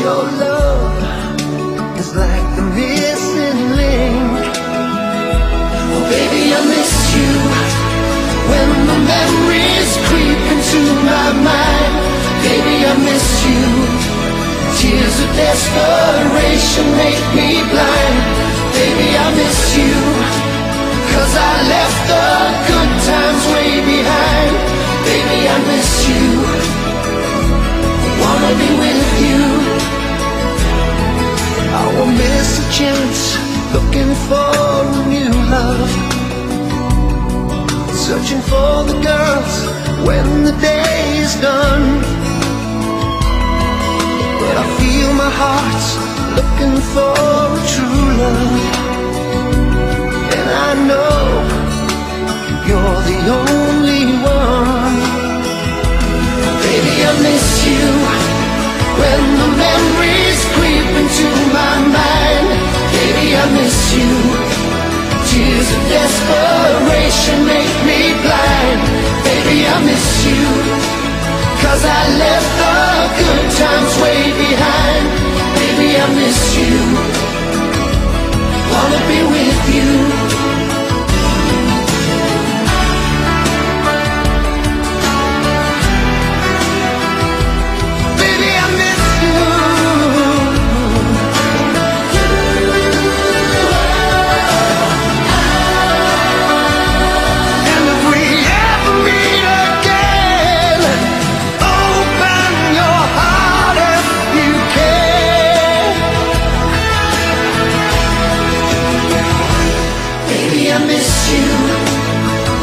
Your love is like the missing link. Oh baby, I miss you when the memories creep into my mind. Baby, I miss you. Tears of desperation make me blind. Baby, I miss you, 'cause I left the good times way behind. Baby, I miss you, I wanna be with you. I will miss a chance, looking for a new love, searching for the girls when the day is done. But I feel my heart's looking for a true love, and I know you're the only one. Baby, I miss you when the memories creep into my mind. Baby, I miss you. Tears of desperation make me blind. Baby, I miss you, 'cause I left the good times way behind. Baby, I miss you, wanna be with you. I miss you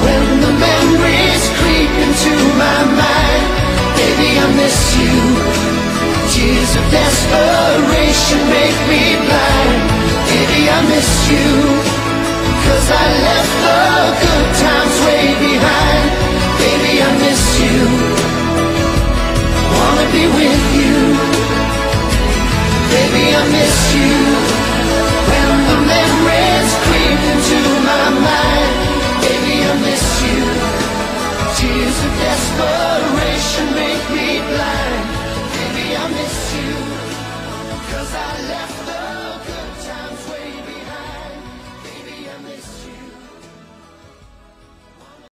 when the memories creep into my mind. Baby, I miss you. Tears of desperation make me blind. Baby, I miss you, 'cause I left the good times way behind. Baby, I miss you, wanna be with you. Baby, I miss you.